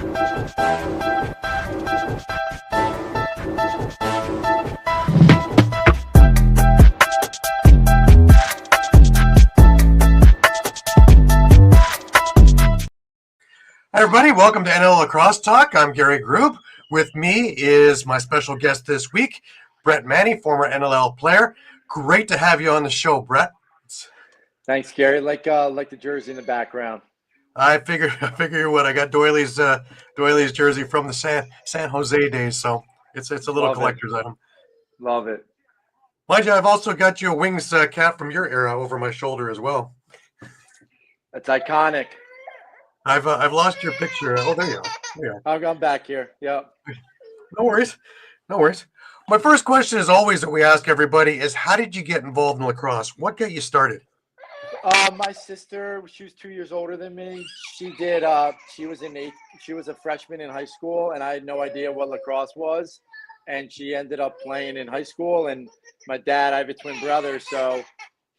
Hi, everybody. Welcome to NLL Lacrosse Talk. I'm Gary Groob. With me is my special guest this week, Brett Manney, former NLL player. Great to have you on the show, Brett. Thanks, Gary. Like the jersey in the background. I figure you would. I got Doyley's jersey from the San Jose days, so it's a little Love collector's item. Love it. Mind you, I've also got you a Wings cap from your era over my shoulder as well. That's iconic. I've lost your picture. Oh, there you go. There you go. I've gone back here. Yep. No worries. My first question is always that we ask everybody is, how did you get involved in lacrosse? What got you started? My sister, she was 2 years older than me. She did. She was a freshman in high school, and I had no idea what lacrosse was. And she ended up playing in high school. And my dad, I have a twin brother, so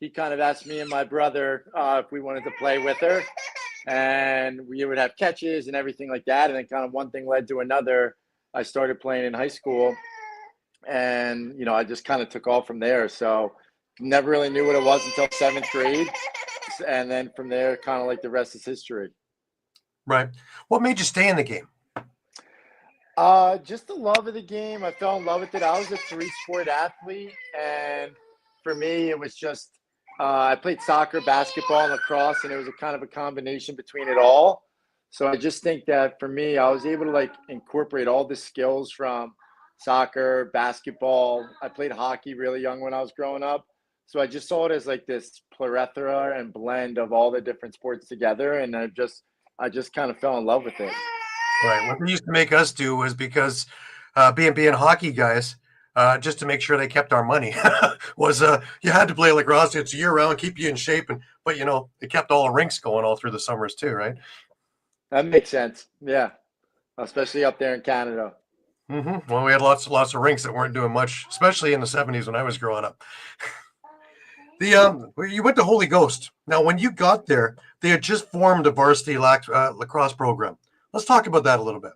he kind of asked me and my brother if we wanted to play with her. And we would have catches and everything like that. And then kind of one thing led to another. I started playing in high school, and, I just kind of took off from there. So never really knew what it was until 7th grade. And then from there, kind of like the rest is history. Right. What made you stay in the game? Just the love of the game. I fell in love with it. I was a 3-sport athlete. And for me, it was just, I played soccer, basketball, and lacrosse, and it was a kind of a combination between it all. So I just think that for me, I was able to incorporate all the skills from soccer, basketball. I played hockey really young when I was growing up. So I just saw it as this plethora and blend of all the different sports together. And I just kind of fell in love with it. Right. What they used to make us do was, because being hockey guys, just to make sure they kept our money, was you had to play lacrosse. It's year round, keep you in shape, but it kept all the rinks going all through the summers too, right? That makes sense. Yeah, especially up there in Canada. Mm-hmm. Well, we had lots of rinks that weren't doing much, especially in the 70s when I was growing up. You went to Holy Ghost. Now, when you got there, they had just formed a varsity lacrosse program. Let's talk about that a little bit.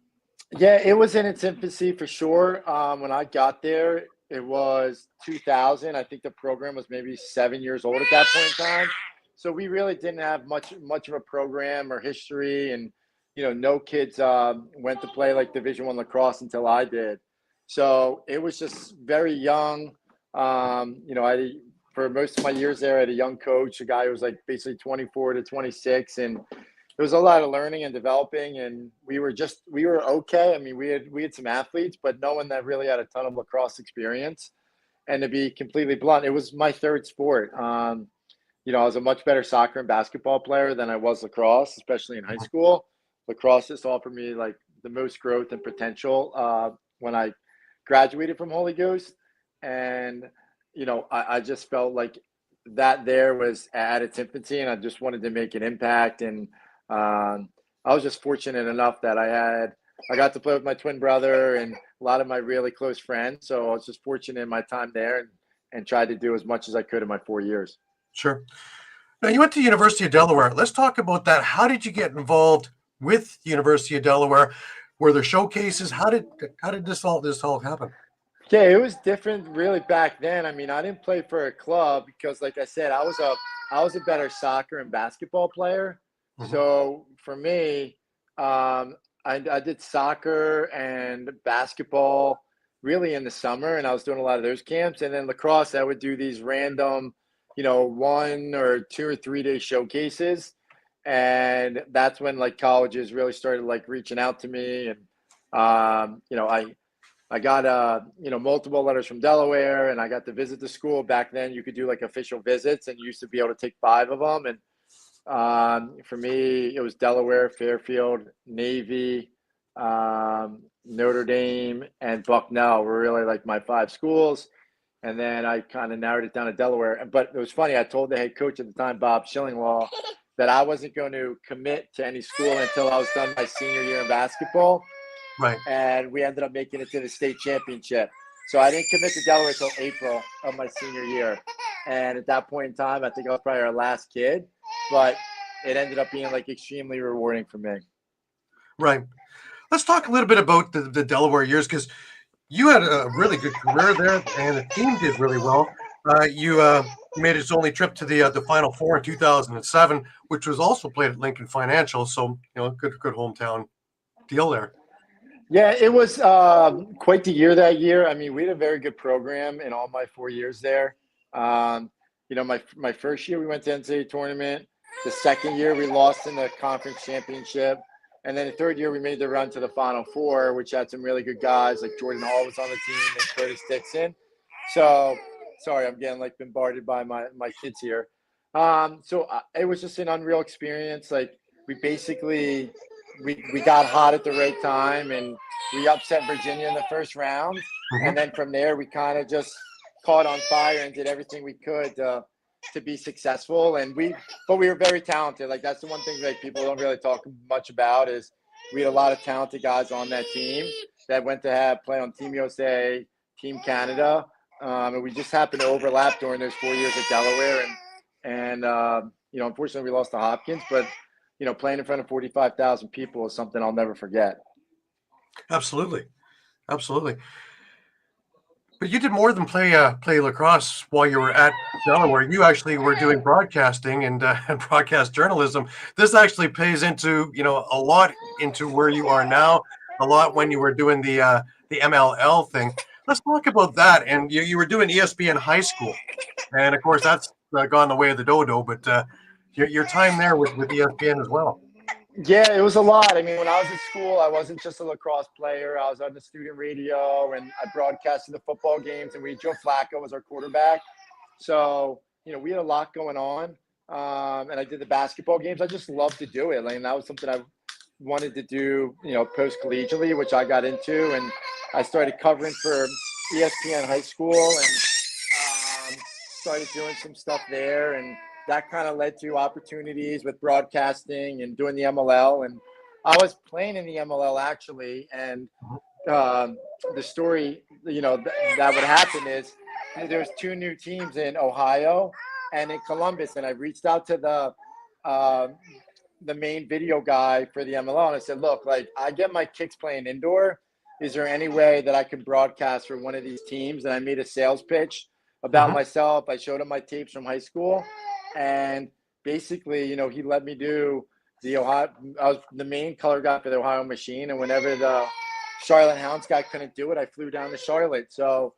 Yeah, it was in its infancy for sure. When I got there, it was 2000. I think the program was maybe 7 years old at that point in time. So we really didn't have much of a program or history, and no kids went to play Division I lacrosse until I did. So it was just very young. For most of my years there, I had a young coach, a guy who was basically 24 to 26, and there was a lot of learning and developing, and we were okay. I mean, we had some athletes, but no one that really had a ton of lacrosse experience. And to be completely blunt, it was my third sport. I was a much better soccer and basketball player than I was lacrosse, especially in high school. Lacrosse just offered me the most growth and potential when I graduated from Holy Ghost. And, I just felt like that there was at its infancy, and I just wanted to make an impact. And I was just fortunate enough that I got to play with my twin brother and a lot of my really close friends. So I was just fortunate in my time there and tried to do as much as I could in my 4 years. Sure. Now, you went to University of Delaware. Let's talk about that. How did you get involved with the University of Delaware? Were there showcases? How did this all happen? Yeah, it was different really back then. I mean, I didn't play for a club because, like I said, I was a better soccer and basketball player. Mm-hmm. So for me, I did soccer and basketball really in the summer, and I was doing a lot of those camps. And then lacrosse, I would do these random, 1 or 2 or 3 day showcases. And that's when colleges really started reaching out to me. And, I got, multiple letters from Delaware, and I got to visit the school. Back then you could do official visits, and you used to be able to take 5 of them. And for me, it was Delaware, Fairfield, Navy, Notre Dame, and Bucknell were really my 5 schools. And then I kind of narrowed it down to Delaware. But it was funny. I told the head coach at the time, Bob Schillinglaw, that I wasn't going to commit to any school until I was done my senior year in basketball. Right. And we ended up making it to the state championship. So I didn't commit to Delaware until April of my senior year. And at that point in time, I think I was probably our last kid. But it ended up being extremely rewarding for me. Right. Let's talk a little bit about the Delaware years, because you had a really good career there, and the team did really well. You made its only trip to the Final Four in 2007, which was also played at Lincoln Financial. So good hometown deal there. Yeah, it was quite the year that year. I mean, we had a very good program in all my 4 years there. Um, my first year we went to NCAA tournament. The second year we lost in the conference championship, and then the third year we made the run to the Final Four, which had some really good guys like Jordan Hall was on the team and Curtis Dixon. So, sorry, I'm getting like bombarded by my kids here. It was just an unreal experience. Like we basically we got hot at the right time and we upset Virginia in the first round. Mm-hmm. And then from there, we kind of just caught on fire and did everything we could to be successful. But we were very talented. Like that's the one thing that people don't really talk much about is we had a lot of talented guys on that team that went to play on Team USA, Team Canada. And we just happened to overlap during those 4 years at Delaware. And unfortunately we lost to Hopkins, but playing in front of 45,000 people is something I'll never forget. Absolutely. But you did more than play lacrosse while you were at Delaware. You actually were doing broadcasting and broadcast journalism. This actually plays into a lot into where you are now. A lot when you were doing the MLL thing. Let's talk about that. And you were doing ESPN High School, and of course that's gone the way of the dodo. But your time there with ESPN as well. Yeah, it was a lot. I mean, when I was at school, I wasn't just a lacrosse player. I was on the student radio, and I broadcasted the football games, and Joe Flacco was our quarterback. So, we had a lot going on, and I did the basketball games. I just loved to do it. Like, and that was something I wanted to do, post-collegiately, which I got into, and I started covering for ESPN High School and started doing some stuff there, and that kind of led to opportunities with broadcasting and doing the MLL. And I was playing in the MLL actually. And the story, that would happen is there's two new teams in Ohio and in Columbus. And I reached out to the main video guy for the MLL. And I said, look, like I get my kicks playing indoor. Is there any way that I can broadcast for one of these teams? And I made a sales pitch about myself. I showed him my tapes from high school. And basically, he let me do the Ohio. I was the main color guy for the Ohio Machine. And whenever the Charlotte Hounds guy couldn't do it, I flew down to Charlotte. So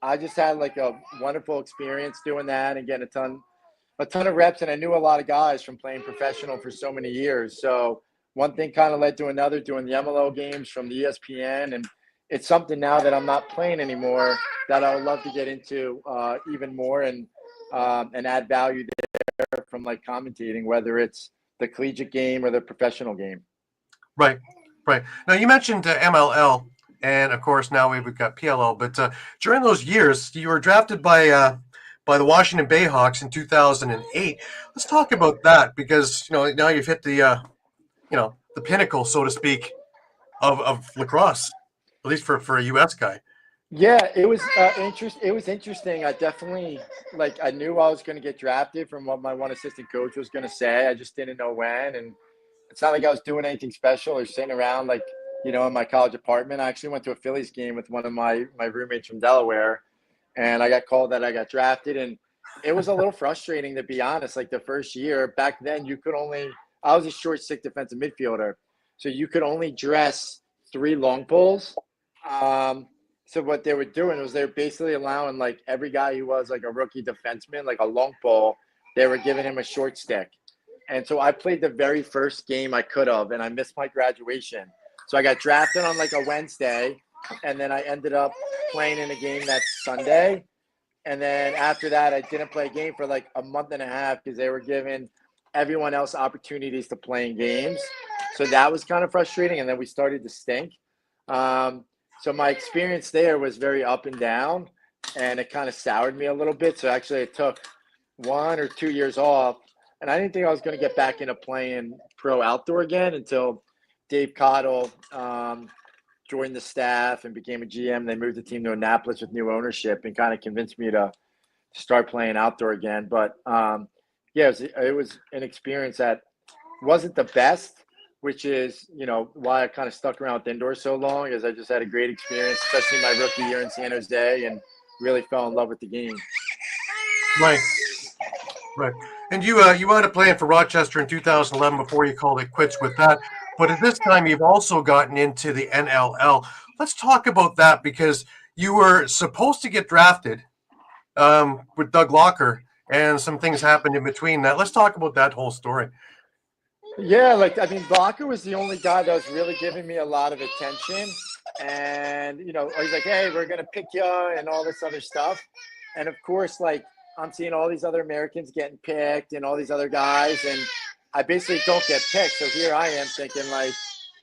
I just had like a wonderful experience doing that and getting a ton of reps. And I knew a lot of guys from playing professional for so many years. So one thing kind of led to another, doing the MLO games from the ESPN. And it's something now that I'm not playing anymore that I would love to get into even more and add value there from like commentating, whether it's the collegiate game or the professional game. Right. Now you mentioned MLL, and of course now we've got PLL. But during those years, you were drafted by the Washington Bayhawks in 2008. Let's talk about that because now you've hit the the pinnacle, so to speak, of lacrosse, at least for a U.S. guy. Yeah, it was It was interesting. I definitely I knew I was going to get drafted from what my one assistant coach was going to say. I just didn't know when, and it's not like I was doing anything special or sitting around in my college apartment. I actually went to a Phillies game with one of my roommates from Delaware, and I got called that I got drafted, and it was a little frustrating to be honest. Like the first year back then, I was a short stick defensive midfielder, so you could only dress 3 long poles. So what they were doing was they were basically allowing every guy who was a rookie defenseman, like a long pole, they were giving him a short stick. And so I played the very first game I could have, and I missed my graduation. So I got drafted on a Wednesday, and then I ended up playing in a game that Sunday. And then after that, I didn't play a game for a month and a half because they were giving everyone else opportunities to play in games. So that was kind of frustrating. And then we started to stink. So my experience there was very up and down, and it kind of soured me a little bit. So actually I took 1 or 2 years off, and I didn't think I was going to get back into playing pro outdoor again until Dave Cottle joined the staff and became a GM. They moved the team to Annapolis with new ownership and kind of convinced me to start playing outdoor again. But it was an experience that wasn't the best, which is, why I kind of stuck around with indoor so long, is I just had a great experience, especially my rookie year in San Jose, and really fell in love with the game. Right. Right. And you wound up playing for Rochester in 2011 before you called it quits with that. But at this time, you've also gotten into the NLL. Let's talk about that, because you were supposed to get drafted with Doug Locker, and some things happened in between that. Let's talk about that whole story. Yeah, Blocker was the only guy that was really giving me a lot of attention. And, he's like, hey, we're going to pick you and all this other stuff. And of course, I'm seeing all these other Americans getting picked and all these other guys. And I basically don't get picked. So here I am thinking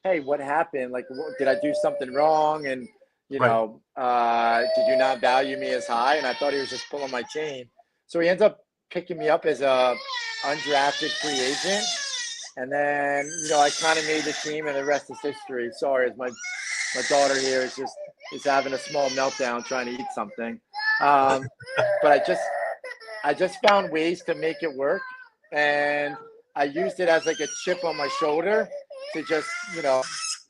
hey, what happened? Did I do something wrong? And, did you not value me as high? And I thought he was just pulling my chain. So he ends up picking me up as a undrafted free agent. And then, I kind of made the team, and the rest is history. Sorry, as my daughter here is having a small meltdown trying to eat something. But I just found ways to make it work, and I used it as a chip on my shoulder to just,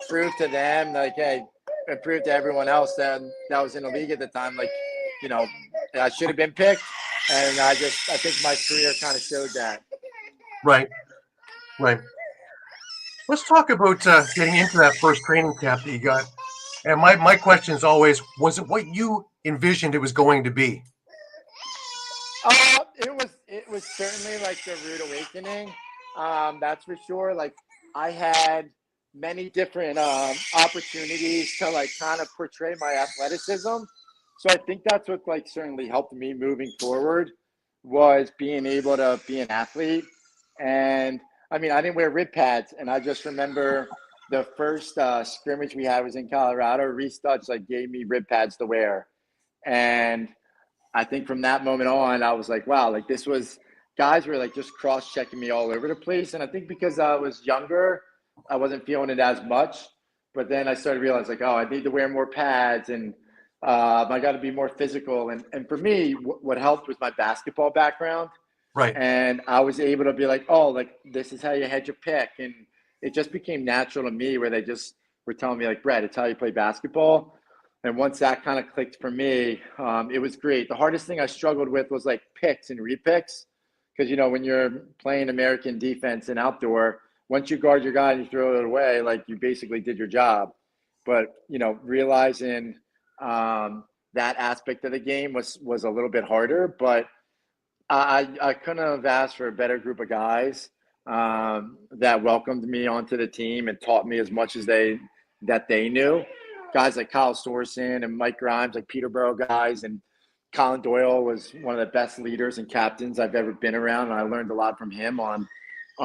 prove to them, hey, and prove to everyone else that was in the league at the time, I should have been picked. And I think my career kind of showed that. Right. Right. Let's talk about getting into that first training camp that you got. And my question is always, was it what you envisioned it was going to be? It was certainly the rude awakening. That's for sure. I had many different opportunities to kind of portray my athleticism. So I think that's what certainly helped me moving forward, was being able to be an athlete. And I didn't wear rib pads, and I just remember the first scrimmage we had was in Colorado. Reese Dutch gave me rib pads to wear, and I think from that moment on, I was wow, this was, guys were just cross-checking me all over the place. And I think because I was younger, I wasn't feeling it as much. But then I started realizing oh, I need to wear more pads, and I got to be more physical. And for me, what helped was my basketball background. Right. And I was able to be this is how you hedge your pick. And it just became natural to me, where they just were telling me Brett, it's how you play basketball. And once that kind of clicked for me, it was great. The hardest thing I struggled with was picks and repicks. Because, when you're playing American defense and outdoor, once you guard your guy and you throw it away, you basically did your job. But, realizing that aspect of the game was a little bit harder. But I couldn't have asked for a better group of guys that welcomed me onto the team and taught me as much as they knew. Guys like Kyle Sorsen and Mike Grimes, Peterborough guys, and Colin Doyle was one of the best leaders and captains I've ever been around. And I learned a lot from him on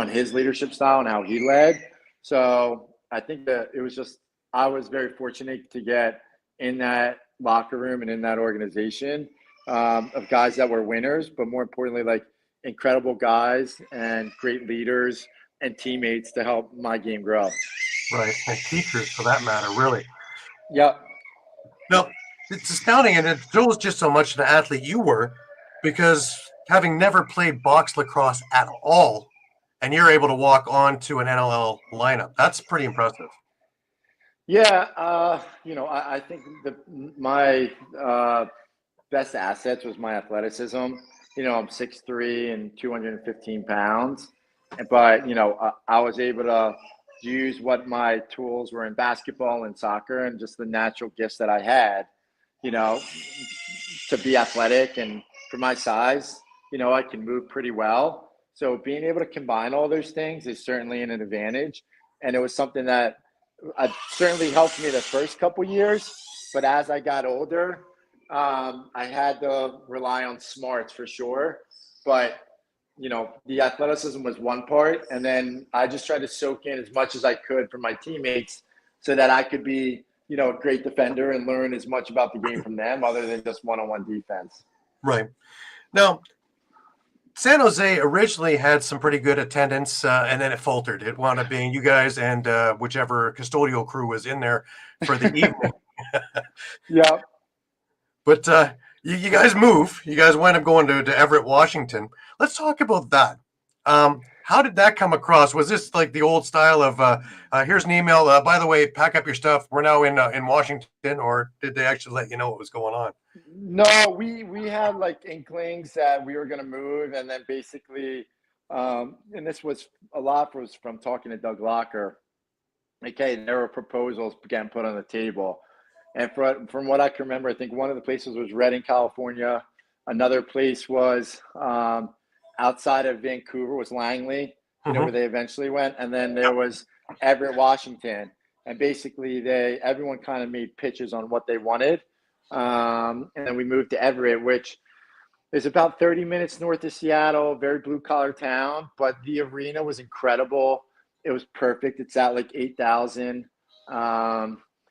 his leadership style and how he led. So I think that it was just, I was very fortunate to get in that locker room and in that organization of guys that were winners, but more importantly, incredible guys and great leaders and teammates to help my game grow. Right. And teachers, for that matter, really. Yep. No, it's astounding, and it shows just how much an athlete you were, because having never played box lacrosse at all, and you're able to walk on to an NLL lineup, that's pretty impressive. Yeah, I think my best assets was my athleticism. I'm 6'3" and 215 pounds, but I was able to use what my tools were in basketball and soccer and just the natural gifts that I had, to be athletic. And for my size, I can move pretty well. So being able to combine all those things is certainly an advantage. And it was something that certainly helped me the first couple years. But as I got older, I had to rely on smarts for sure. But the athleticism was one part, and then I just tried to soak in as much as I could from my teammates so that I could be, a great defender and learn as much about the game from them other than just one-on-one defense. Right. Now, San Jose originally had some pretty good attendance, and then it faltered. It wound up being you guys and whichever custodial crew was in there for the evening. Yeah. But you guys move. You guys wind up going to Everett, Washington. Let's talk about that. How did that come across? Was this like the old style of here's an email? By the way, pack up your stuff. We're now in Washington, or did they actually let you know what was going on? No, we had like inklings that we were going to move, and then basically, and this was a lot was from talking to Doug Locker. Okay, there were proposals getting put on the table, and from what I can remember, I think one of the places was Redding, California. Another place was outside of Vancouver was Langley, where they eventually went, and then there was Everett, Washington, and basically everyone kind of made pitches on what they wanted, and then we moved to Everett, which is about 30 minutes north of Seattle, very blue collar town, but the arena was incredible. It was perfect. It's at like 8,000. It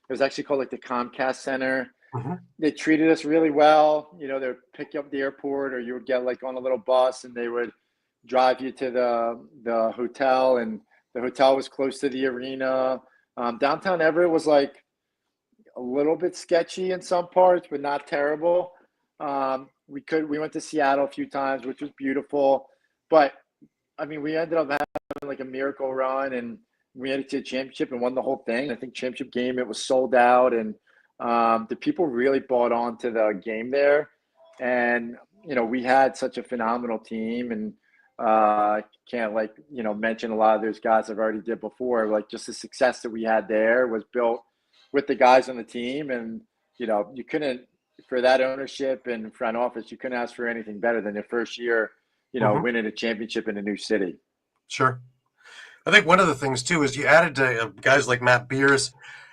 was actually called like the Comcast Center. Mm-hmm. They treated us really well. They would pick you up at the airport, or you would get like on a little bus and they would drive you to the hotel, and the hotel was close to the arena. Downtown Everett was like a little bit sketchy in some parts, but not terrible. We went to Seattle a few times, which was beautiful, but I mean, we ended up having like a miracle run, and we had it to a championship and won the whole thing. I think championship game, it was sold out, and the people really bought on to the game there. And, we had such a phenomenal team, and can't mention a lot of those guys I've already did before. Like, just the success that we had there was built with the guys on the team. And, you couldn't, for that ownership and front office, you couldn't ask for anything better than your first year, winning a championship in a new city. Sure. I think one of the things too is you added guys like Matt Beers,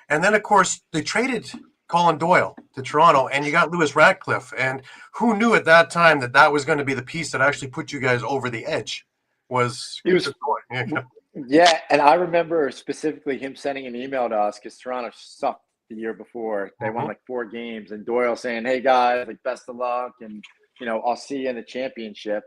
and then of course they traded Colin Doyle to Toronto, and you got Lewis Ratcliffe. And who knew at that time that was going to be the piece that actually put you guys over the edge? Yeah, and I remember specifically him sending an email to us because Toronto sucked the year before. They won like 4 games, and Doyle saying, "Hey guys, like best of luck, and I'll see you in the championship."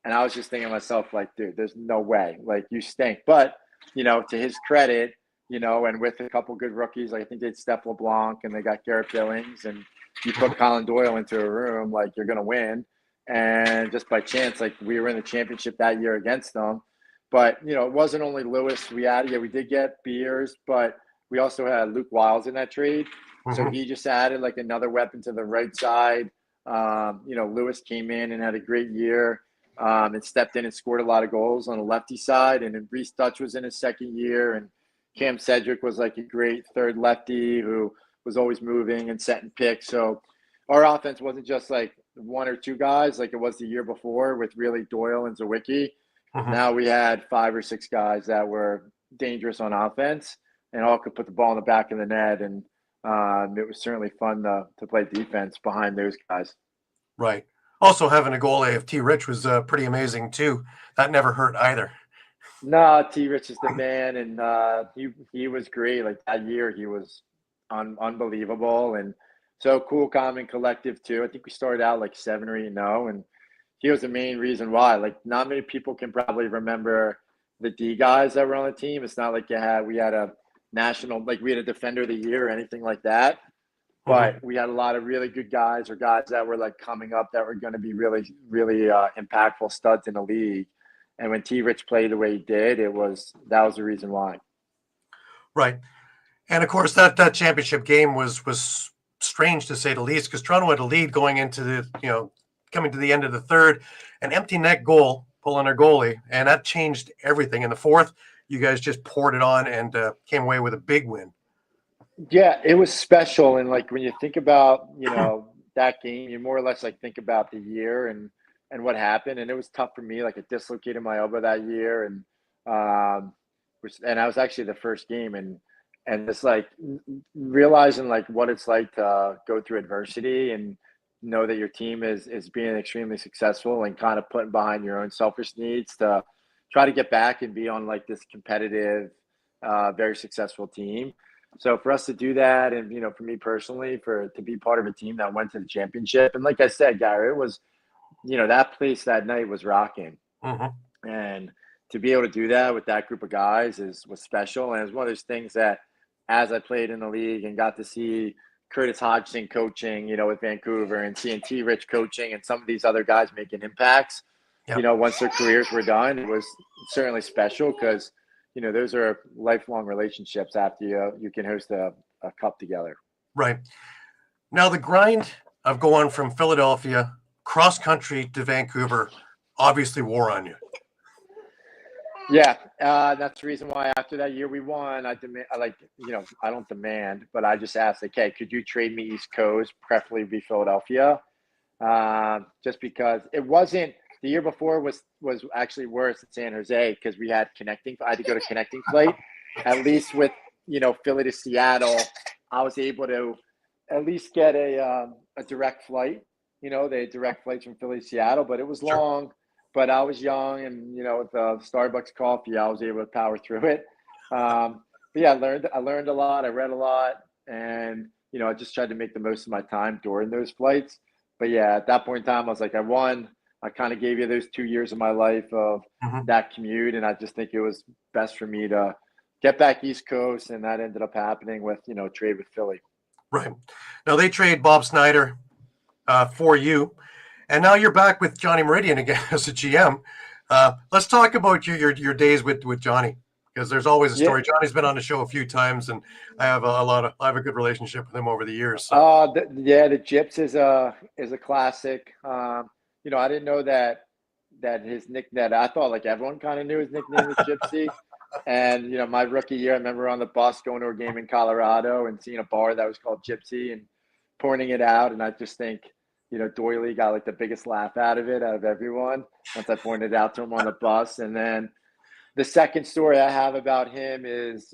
And I was just thinking to myself, like, dude, there's no way. Like, you stink. But, to his credit, and with a couple good rookies, like I think they had Steph LeBlanc and they got Garrett Billings, and you put Colin Doyle into a room, like, you're going to win. And just by chance, like, we were in the championship that year against them. But, it wasn't only Lewis. We did get Beers, but we also had Luke Wiles in that trade. So he just added like another weapon to the right side. Lewis came in and had a great year. And stepped in and scored a lot of goals on the lefty side. And then Reese Dutch was in his second year, and Cam Cedric was like a great third lefty who was always moving and setting picks. So our offense wasn't just like 1 or 2 guys like it was the year before with really Doyle and Zawicki. Now we had 5 or 6 guys that were dangerous on offense and all could put the ball in the back of the net. And it was certainly fun to play defense behind those guys. Right. Also, having a goalie of T. Rich was pretty amazing too. That never hurt either. No, T. Rich is the man, and he was great. Like that year, he was unbelievable, and so cool, calm, and collective too. I think we started out like 7 or 8-0, and he was the main reason why. Like, not many people can probably remember the D guys that were on the team. It's not like we had a national, like we had a defender of the year or anything like that. But we had a lot of really good guys or guys that were like coming up that were going to be really, really impactful studs in the league. And when T. Rich played the way he did, that was the reason why. Right. And of course, that championship game was strange to say the least, because Toronto had a lead going into the, coming to the end of the third, an empty net goal, pulling their goalie, and that changed everything. In the fourth, you guys just poured it on and came away with a big win. Yeah, it was special. And like when you think about, that game, you more or less like think about the year and what happened. And it was tough for me. Like, I dislocated my elbow that year, and I was actually the first game, and it's like realizing like what it's like to go through adversity and know that your team is being extremely successful, and kind of putting behind your own selfish needs to try to get back and be on like this competitive, very successful team. So for us to do that, and for me personally, to be part of a team that went to the championship, and like I said, Gary, it was, that place that night was rocking, and to be able to do that with that group of guys was special. And it was one of those things that, as I played in the league and got to see Curtis Hodgson coaching, with Vancouver, and seeing T. Rich coaching and some of these other guys making impacts, Yep. once their careers were done, it was certainly special because, those are lifelong relationships after you can host a cup together. Right. Now, the grind of going from Philadelphia cross country to Vancouver obviously wore on you. Yeah, that's the reason why after that year we won, I don't demand, but I just asked, like, hey, could you trade me East Coast, preferably be Philadelphia? Just because it wasn't the year before was actually worse in San Jose because we had I had to go to connecting flight. At least with Philly to Seattle, I was able to at least get a direct flight. They had direct flights from Philly to Seattle, but it was long. But I was young, and with Starbucks coffee, I was able to power through it. But yeah, I learned a lot. I read a lot, and I just tried to make the most of my time during those flights. But yeah, at that point in time, I was like, I won. I kind of gave you those 2 years of my life of that commute, and I just think it was best for me to get back East Coast, and that ended up happening with trade with Philly. Right. Now they trade Bob Snyder for you. And now you're back with Johnny Meridian again as a GM. Let's talk about your days with Johnny, because there's always a story. Yeah. Johnny's been on the show a few times, and I have I have a good relationship with him over the years. So. The Gyps is a classic. I didn't know that his nickname. I thought like everyone kind of knew his nickname was Gypsy. And my rookie year, I remember on the bus going to a game in Colorado and seeing a bar that was called Gypsy and pointing it out, and I just think. Doyley got like the biggest laugh out of everyone once I pointed it out to him on the bus. And then the second story I have about him is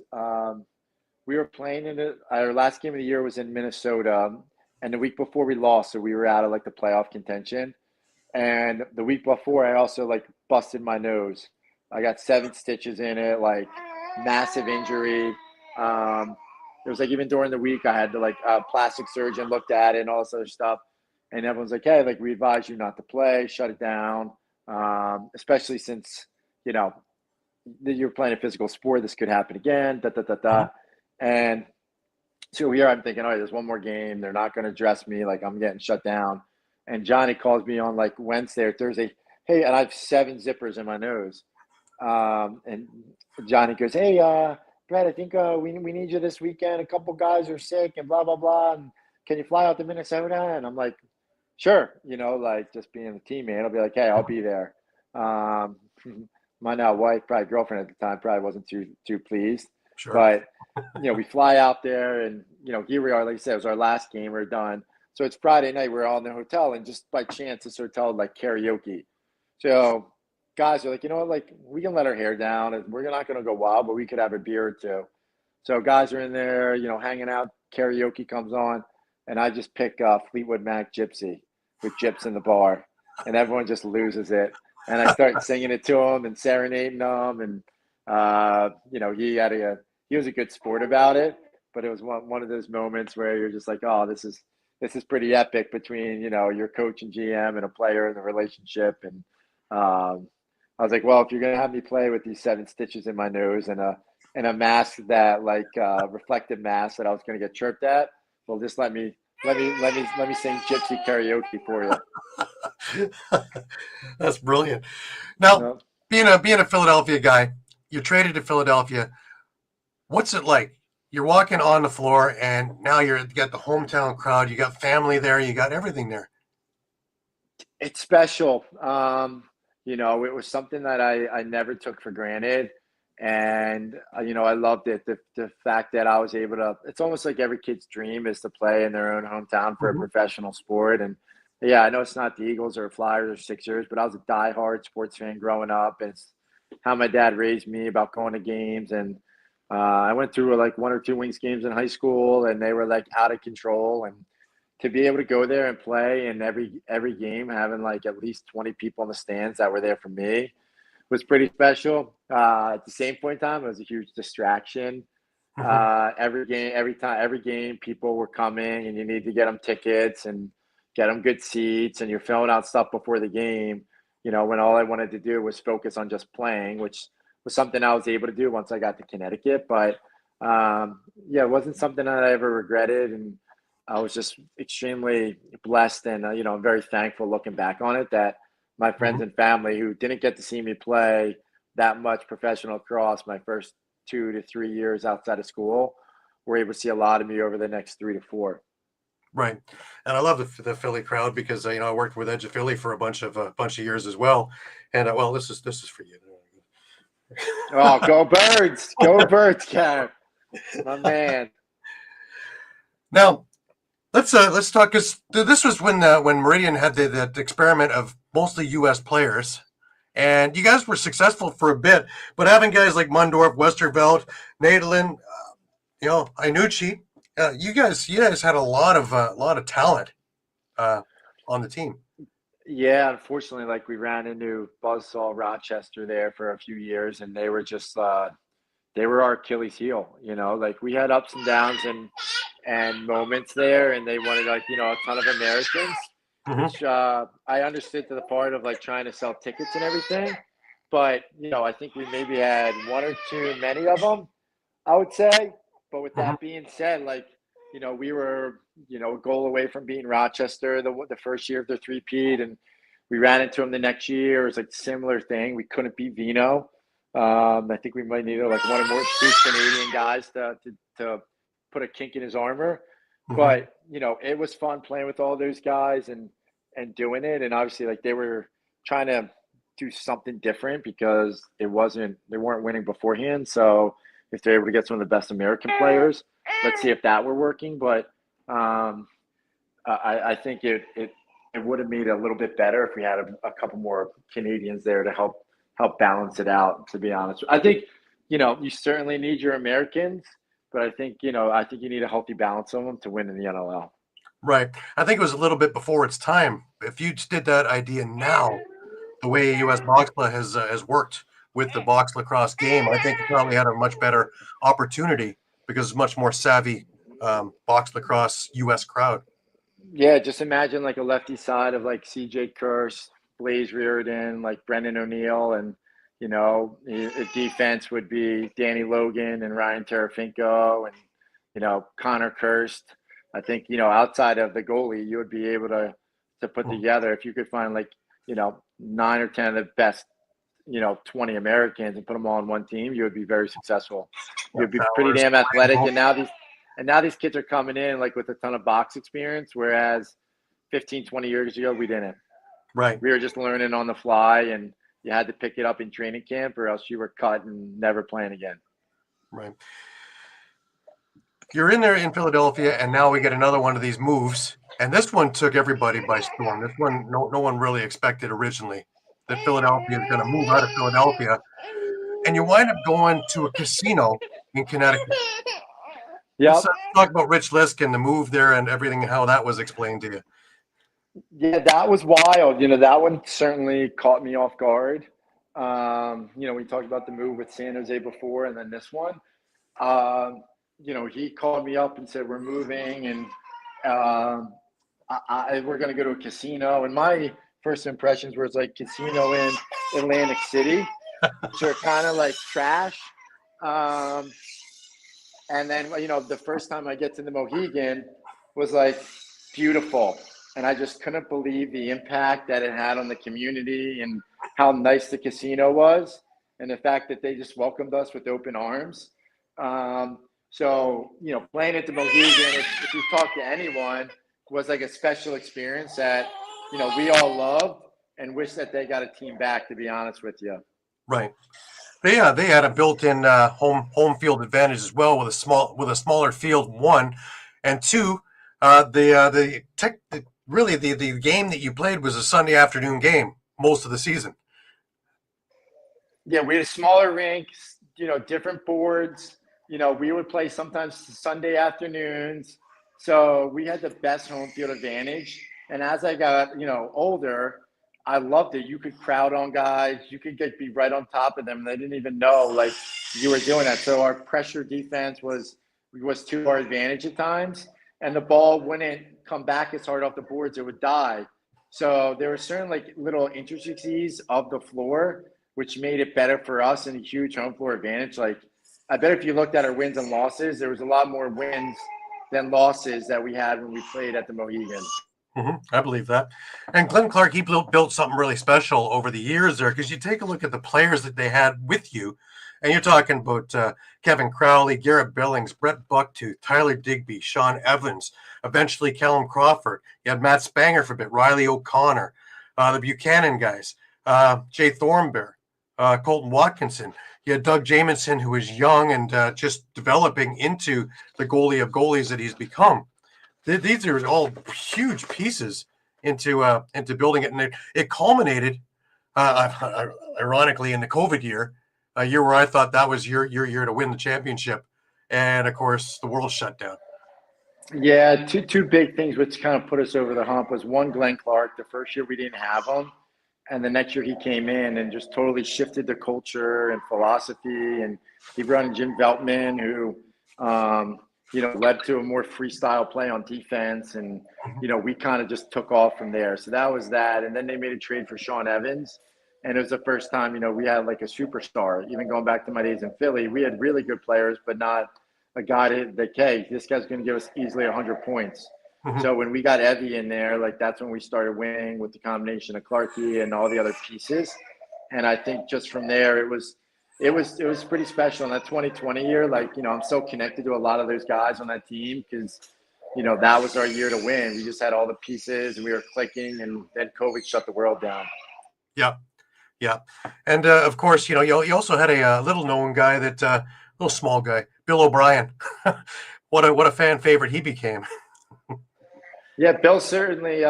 we were playing our last game of the year was in Minnesota, and the week before we lost, so we were out of like the playoff contention. And the week before, I also like busted my nose. I got 7 stitches in it, like massive injury. It was like even during the week, I had to like a plastic surgeon looked at it and all this other stuff. And everyone's like, hey, like we advise you not to play, shut it down, especially since, you're playing a physical sport. This could happen again, And so here I'm thinking, all right, there's one more game. They're not going to dress me. Like I'm getting shut down. And Johnny calls me on like Wednesday or Thursday. Hey, and I have 7 zippers in my nose. And Johnny goes, hey, Brett, I think we need you this weekend. A couple guys are sick and blah, blah, blah. And can you fly out to Minnesota? And I'm like, sure, like just being a teammate, I'll be like, hey, I'll be there. My now wife, probably girlfriend at the time, probably wasn't too pleased. Sure. But we fly out there, and here we are. Like I said, it was our last game. We're done. So it's Friday night. We're all in the hotel, and just by chance, this hotel had like karaoke. So guys are like, like we can let our hair down, and we're not going to go wild, but we could have a beer or two. So guys are in there, hanging out. Karaoke comes on, and I just pick Fleetwood Mac Gypsy with Gyps in the bar, and everyone just loses it. And I start singing it to him and serenading him, and he was a good sport about it, but it was one of those moments where you're just like, oh, this is pretty epic between your coach and GM and a player and the relationship. And I was like, well, if you're gonna have me play with these 7 stitches in my nose and a mask that like reflective mask that I was gonna get chirped at, well, just let me sing Gypsy karaoke for you. That's brilliant. Now, being a Philadelphia guy, you're traded to Philadelphia. What's it like? You're walking on the floor, and now you got the hometown crowd. You got family there. You got everything there. It's special. It was something that I never took for granted. And, I loved it. The fact that I was able to, it's almost like every kid's dream is to play in their own hometown for a professional sport. And yeah, I know it's not the Eagles or Flyers or Sixers, but I was a diehard sports fan growing up. And it's how my dad raised me about going to games. And I went through like 1 or 2 Wings games in high school, and they were like out of control. And to be able to go there and play and every game having like at least 20 people in the stands that were there for me was pretty special. At the same point in time, it was a huge distraction. Every game, people were coming, and you need to get them tickets and get them good seats, and you're filling out stuff before the game. When all I wanted to do was focus on just playing, which was something I was able to do once I got to Connecticut. But it wasn't something that I ever regretted, and I was just extremely blessed, and I'm very thankful looking back on it that my friends Mhm. and family who didn't get to see me play that much professional lacrosse my first 2 to 3 years outside of school were able to see a lot of me over the next 3 to 4. Right, and I love the Philly crowd because I worked with Edge of Philly for a bunch of years as well, and well, this is for you. Oh, go Birds! Go Birds, Cat, my man. Now let's talk because this was when Meridian had that experiment of mostly U.S. players, and you guys were successful for a bit, but having guys like Mundorf, Westerveld, Nadelin, Inucci, you guys had a lot of talent uh, on the team. Yeah, unfortunately, like we ran into Buzzsaw Rochester there for a few years, and they were just they were our Achilles heel. Like we had ups and downs and moments there, and they wanted like a ton of Americans, Hmm. which I understood to the part of like trying to sell tickets and everything. But I think we maybe had one or two many of them, I would say. But with Hmm. that being said, like we were a goal away from beating Rochester the first year of their three-peat, and we ran into them the next year. It was like a similar thing. We couldn't beat Vino. I think we might need like one or more two Canadian guys to put a kink in his armor. Hmm. But it was fun playing with all those guys and doing it. And obviously, like they were trying to do something different because they weren't winning beforehand. So if they're able to get some of the best American players, let's see if that were working. But um, I think it would have made it a little bit better if we had a couple more Canadians there to help balance it out. To be honest, I think you certainly need your Americans, but I think you need a healthy balance of them to win in the NLL. Right. I think it was a little bit before its time. If you did that idea now, the way U.S. Box Play has worked with the box lacrosse game, I think you probably had a much better opportunity because it's much more savvy box lacrosse U.S. crowd. Yeah, just imagine like a lefty side of like CJ Kurse, Blaze Reardon, like Brendan O'Neill, and a defense would be Danny Logan and Ryan Terafinko and Connor Kirst. I think outside of the goalie, you would be able to put together if you could find like 9 or 10 of the best 20 Americans and put them all on one team, you would be very successful. Yeah, You'd be pretty Bowers, damn athletic. Flagel. And now these kids are coming in like with a ton of box experience, whereas 15, 20 years ago, we didn't. Right, We were just learning on the fly, and you had to pick it up in training camp or else you were cut and never playing again. right. You're in there in Philadelphia, and now we get another one of these moves. And this one took everybody by storm. This one, no one really expected originally that Philadelphia is going to move out of Philadelphia, and you wind up going to a casino in Connecticut. Let's Yep. talk about Rich Lisk and the move there and everything and how that was explained to you. Yeah, that was wild. That one certainly caught me off guard. We talked about the move with San Jose before, and then this one. He called me up and said, "We're moving, and um, we're going to go to a casino." And my first impressions were it's like casino in Atlantic City, which are kind of like trash. Um, and then, the first time I get to the Mohegan was like beautiful. And I just couldn't believe the impact that it had on the community and how nice the casino was. And the fact that they just welcomed us with open arms. So, playing at the Mohegan, if you talk to anyone, was like a special experience that, we all loved and wish that they got a team back, to be honest with you. Right. They had a built-in home field advantage as well with a smaller field. One and two, the game that you played was a Sunday afternoon game most of the season. Yeah, we had smaller rinks, different boards. We would play sometimes Sunday afternoons. So we had the best home field advantage. And as I got, older, I loved it. You could crowd on guys. You could be right on top of them. And they didn't even know like you were doing that. So our pressure defense was to our advantage at times. And the ball wouldn't come back as hard off the boards. It would die. So there were certain like little intricacies of the floor which made it better for us and a huge home floor advantage. Like, I bet if you looked at our wins and losses, there was a lot more wins than losses that we had when we played at the Mohegan. I believe that. And Glenn Clark, he built something really special over the years there, because you take a look at the players that they had with you, and you're talking about Kevin Crowley, Garrett Billings, Brett Bucktooth, Tyler Digby, Sean Evans, eventually Callum Crawford. You had Matt Spanger for a bit, Riley O'Connor, the Buchanan guys, Jay Thornberry, Colton Watkinson. You had Doug Jamieson, who was young and just developing into the goalie of goalies that he's become. These are all huge pieces into building it, and it culminated, ironically, in the COVID year, a year where I thought that was your year to win the championship, and of course the world shut down. Yeah, two big things which kind of put us over the hump was one, Glenn Clark. The first year we didn't have him, and the next year he came in and just totally shifted the culture and philosophy. And he brought in Jim Veltman, who led to a more freestyle play on defense. And, we kind of just took off from there. So that was that. And then they made a trade for Sean Evans. And it was the first time, we had like a superstar. Even going back to my days in Philly, we had really good players, but not a guy that, hey, this guy's going to give us easily 100 points. So when we got Evie in there, like that's when we started winning with the combination of Clarkey and all the other pieces. And I think just from there, it was pretty special in that 2020 year. Like, I'm so connected to a lot of those guys on that team because, that was our year to win. We just had all the pieces and we were clicking, and then COVID shut the world down. Yeah. Yeah. And of course, you also had a little known guy little small guy, Bill O'Brien. What a fan favorite he became. Yeah, Bill certainly,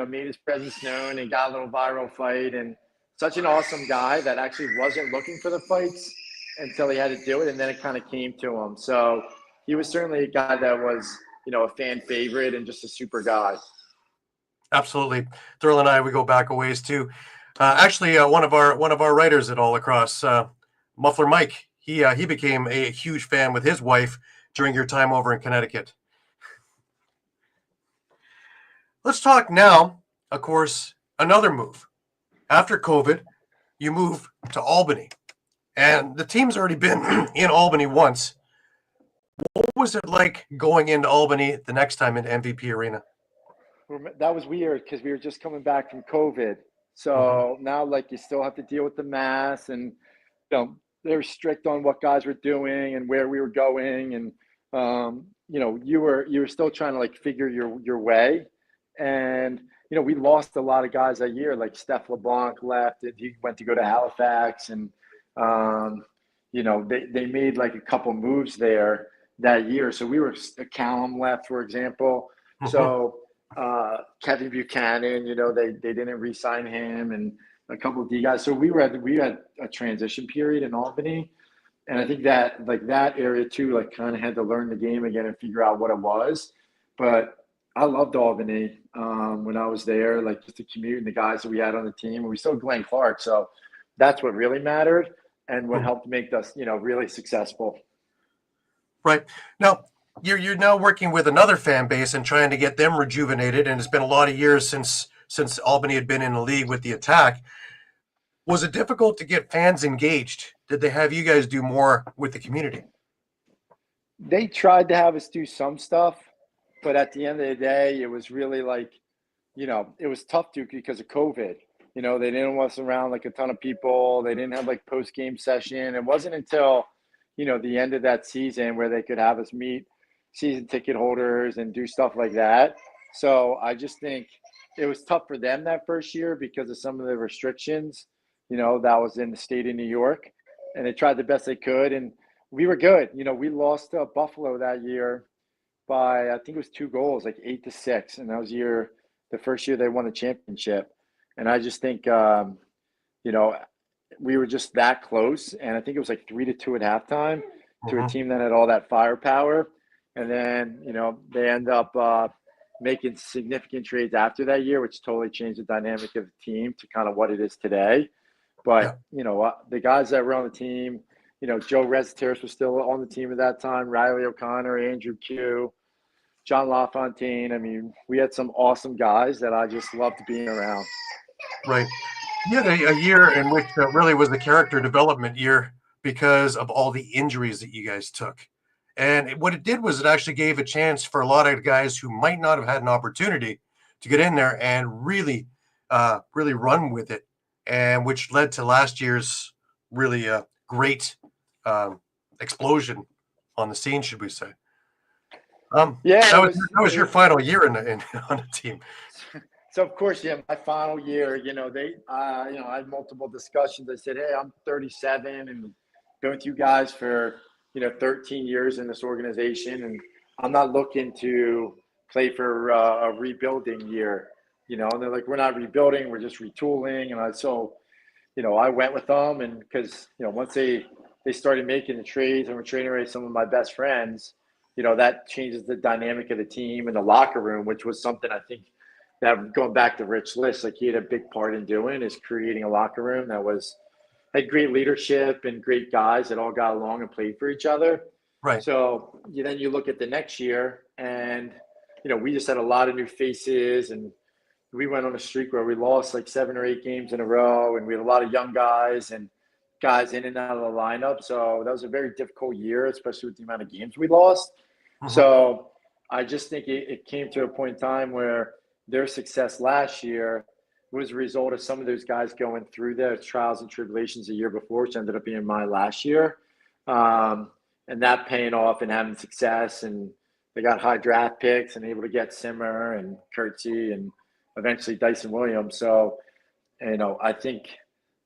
made his presence known and got a little viral fight, and such an awesome guy that actually wasn't looking for the fights until he had to do it, and then it kind of came to him. So he was certainly a guy that was, a fan favorite and just a super guy. Absolutely. Thurl and I, we go back a ways too. Actually, one of our writers at All Lacrosse, Muffler Mike, he became a huge fan with his wife during your time over in Connecticut. Let's talk now, of course, another move. After COVID, you move to Albany, and the team's already been in Albany once. What was it like going into Albany the next time in MVP Arena? That was weird because we were just coming back from COVID. So now, like, you still have to deal with the mask, and they're strict on what guys were doing and where we were going, and you were still trying to like figure your way. And we lost a lot of guys that year, like Steph LeBlanc left, and he went to go to Halifax, and they made like a couple moves there that year. So Callum left, for example. So Kevin Buchanan, they didn't re-sign him, and a couple of D guys. So we had a transition period in Albany, and I think that like that area too, like kind of had to learn the game again and figure out what it was. But I loved Albany when I was there, like just the commute and the guys that we had on the team, and we still had Glenn Clark. So that's what really mattered and what helped make us, really successful. Right. Now, you're now working with another fan base and trying to get them rejuvenated, and it's been a lot of years since Albany had been in the league with the Attack. Was it difficult to get fans engaged? Did they have you guys do more with the community? They tried to have us do some stuff, but at the end of the day, it was really like, it was tough because of COVID. They didn't want us around like a ton of people. They didn't have like post-game session. It wasn't until, the end of that season where they could have us meet season ticket holders and do stuff like that. So I just think it was tough for them that first year because of some of the restrictions, that was in the state of New York. And they tried the best they could. And we were good. We lost to Buffalo that year by, I think it was 2 goals, like 8-6. And that was the first year they won the championship. And I just think, we were just that close. And I think it was like 3-2 at halftime to a team that had all that firepower. And then, they end up making significant trades after that year, which totally changed the dynamic of the team to kind of what it is today. But, the guys that were on the team, Joe Reseteris was still on the team at that time, Riley O'Connor, Andrew Q, John LaFontaine. I mean, we had some awesome guys that I just loved being around. Right. You had a year in which really was the character development year because of all the injuries that you guys took. And what it did was it actually gave a chance for a lot of guys who might not have had an opportunity to get in there and really, really run with it, and which led to last year's really great um, explosion on the scene, should we say? Yeah, That was your final year on the team. So of course, yeah, my final year, I had multiple discussions. I said, hey, I'm 37 and been with you guys for, 13 years in this organization, and I'm not looking to play for a rebuilding year, And they're like, we're not rebuilding, we're just retooling. I went with them, and because once they started making the trades and were trading away some of my best friends, that changes the dynamic of the team and the locker room, which was something I think that, going back to Rich List, like he had a big part in doing, is creating a locker room that had great leadership and great guys that all got along and played for each other. Right. So then you look at the next year, and we just had a lot of new faces, and we went on a streak where we lost like 7 or 8 games in a row, and we had a lot of young guys and guys in and out of the lineup. So that was a very difficult year, especially with the amount of games we lost. Mhm. So I just think it came to a point in time where their success last year was a result of some of those guys going through their trials and tribulations the year before, which ended up being my last year. And that paying off and having success. And they got high draft picks and able to get Simmer and Kurtzy and eventually Dyson Williams. So, I think,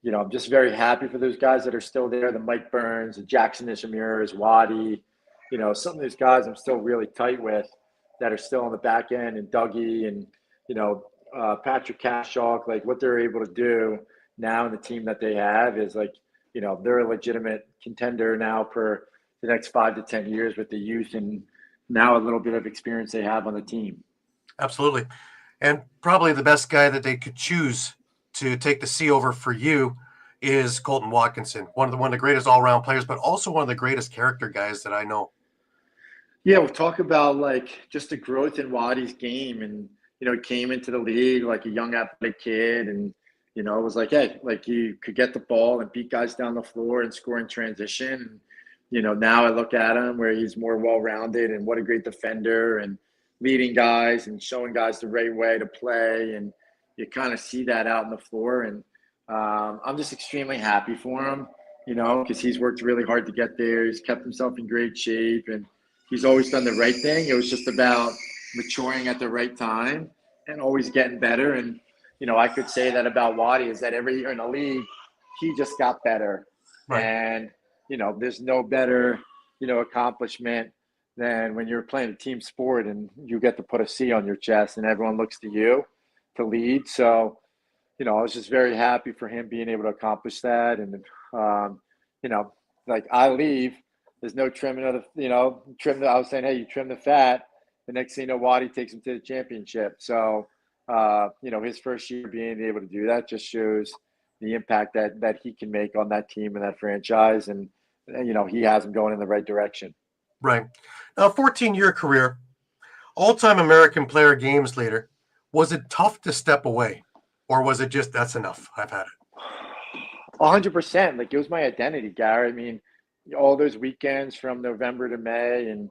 I'm just very happy for those guys that are still there, the Mike Burns, the Jackson Ishimiras, Waddy, some of those guys I'm still really tight with that are still on the back end, and Dougie and, Patrick Kashock, like what they're able to do now in the team that they have is like, they're a legitimate contender now for the next 5 to 10 years with the youth and now a little bit of experience they have on the team. Absolutely. And probably the best guy that they could choose to take the C over for you is Colton Watkinson, one of the greatest all-around players, but also one of the greatest character guys that I know. Yeah, we'll talk about like just the growth in Waddy's game, and he came into the league like a young athletic kid, and it was like, hey, like you could get the ball and beat guys down the floor and score in transition. And now I look at him where he's more well-rounded, and what a great defender and leading guys and showing guys the right way to play, and you kind of see that out on the floor. And I'm just extremely happy for him, because he's worked really hard to get there. He's kept himself in great shape, and he's always done the right thing. It was just about maturing at the right time and always getting better. And, I could say that about Waddy, is that every year in the league, he just got better. Right. And, there's no better, accomplishment than when you're playing a team sport and you get to put a C on your chest and everyone looks to you to lead. So, I was just very happy for him being able to accomplish that. And, like I leave, there's no trimming of the, I was saying, hey, you trim the fat. The next thing you know, Waddy takes him to the championship. So, his first year being able to do that just shows the impact that he can make on that team and that franchise. And he has them going in the right direction. Right. Now, 14-year career, all-time American Player Games leader. Was it tough to step away, or was it just, that's enough, I've had it? 100%. Like, it was my identity, Gary. I mean, all those weekends from November to May, and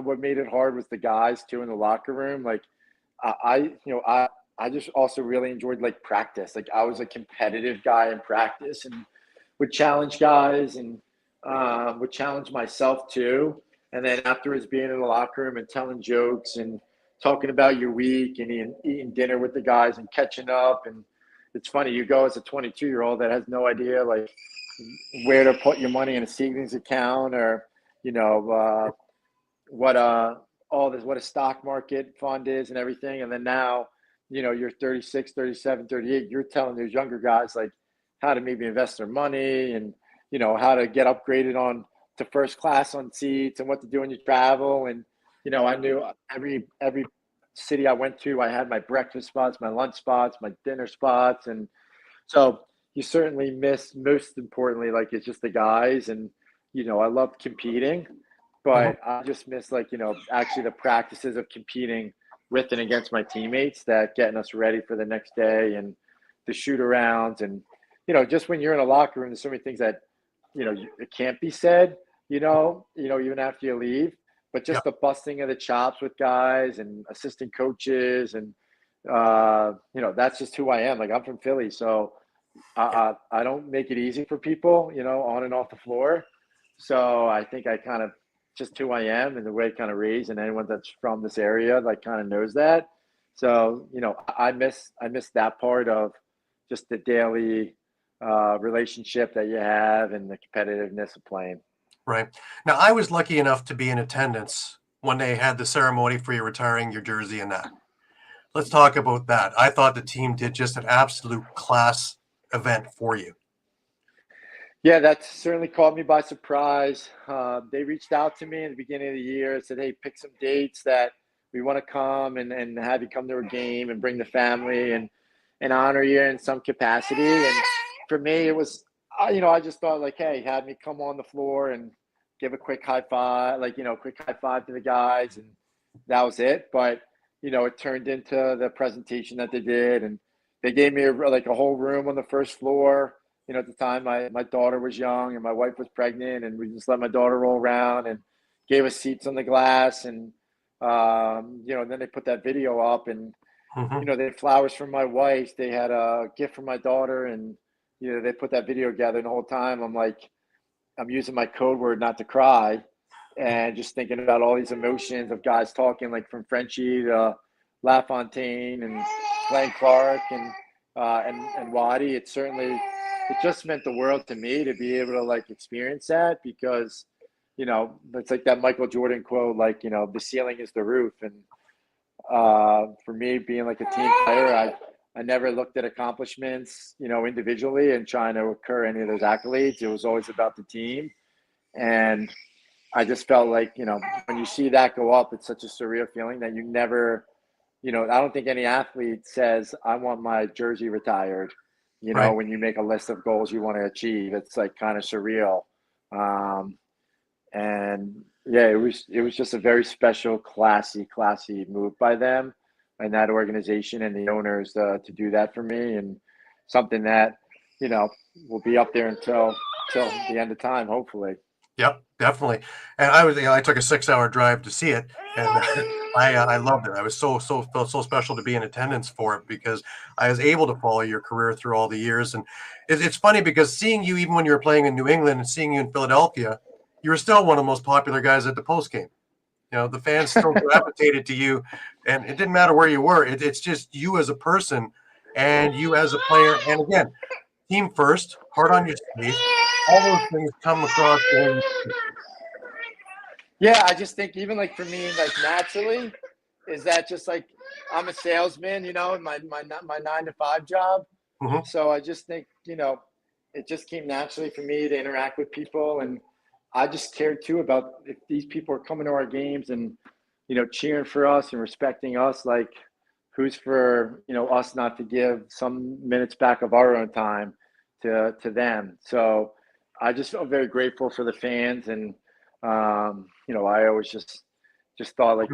what made it hard was the guys too in the locker room. Like, I just also really enjoyed like practice. Like, I was a competitive guy in practice and would challenge guys, and would challenge myself too. And then afterwards, being in the locker room and telling jokes and talking about your week and eating dinner with the guys and catching up. And it's funny, you go as a 22-year-old that has no idea like where to put your money in a savings account, or what a stock market fund is and everything. And then now, you're 36, 37, 38, you're telling those younger guys like how to maybe invest their money, and how to get upgraded on to first class on seats, and what to do when you travel. And I knew every city I went to, I had my breakfast spots, my lunch spots, my dinner spots. And so you certainly miss, most importantly, like it's just the guys. And I loved competing, but I just miss like actually the practices of competing with and against my teammates, that getting us ready for the next day, and the shoot arounds. And just when you're in a locker room, there's so many things that it can't be said, even after you leave. but Yeah. just the busting of the chops with guys and assistant coaches. And, that's just who I am. Like, I'm from Philly. So I don't make it easy for people, on and off the floor. So I think I kind of just who I am and the way I kind of raised, and anyone that's from this area, like, kind of knows that. So, I miss that part of just the daily relationship that you have and the competitiveness of playing. Right. Now, I was lucky enough to be in attendance when they had the ceremony for you retiring your jersey and that. Let's talk about that. I thought the team did just an absolute class event for you. Yeah, that certainly caught me by surprise. They reached out to me in the beginning of the year and said, hey, pick some dates that we want to come and have you come to a game and bring the family and honor you in some capacity. And for me, it was, I just thought, like, hey, have me come on the floor and give a quick high five, quick high five to the guys. And that was it. But, it turned into the presentation that they did. And they gave me a whole room on the first floor. At the time, my daughter was young and my wife was pregnant, and we just let my daughter roll around and gave us seats on the glass. And, then they put that video up, and, they had flowers from my wife. They had a gift from my daughter, and, they put that video together. And the whole time I'm like, I'm using my code word not to cry, and just thinking about all these emotions of guys talking, like from Frenchie to LaFontaine and Glenn Clark and Waddy. It just meant the world to me to be able to, like, experience that, because, it's like that Michael Jordan quote, like, the ceiling is the roof. And for me, being like a team player, I never looked at accomplishments, individually and trying to occur any of those accolades. It was always about the team. And I just felt like, when you see that go up, it's such a surreal feeling that you never, I don't think any athlete says, I want my jersey retired. Right. When you make a list of goals you want to achieve, it's like kind of surreal. And yeah, it was just a very special, classy move by them and that organization and the owners to do that for me, and something that, will be up there until the end of time, hopefully. Yep, definitely. And I took a 6-hour drive to see it, and I loved it. I was felt so special to be in attendance for it, because I was able to follow your career through all the years. And it's funny, because seeing you even when you were playing in New England and seeing you in Philadelphia, you were still one of the most popular guys at the post game. The fans still gravitated to you, and it didn't matter where you were. It's just you as a person and you as a player. And again, team first, heart on your sleeve. All those things come across. Yeah, I just think, even like for me, like, naturally, is that just like, I'm a salesman, in my 9 to 5 job. Mhm. So I just think, it just came naturally for me to interact with people. And I just cared too about if these people are coming to our games and, cheering for us and respecting us, like, who's for, us not to give some minutes back of our own time to them. So I just felt very grateful for the fans. And, I always just thought, like,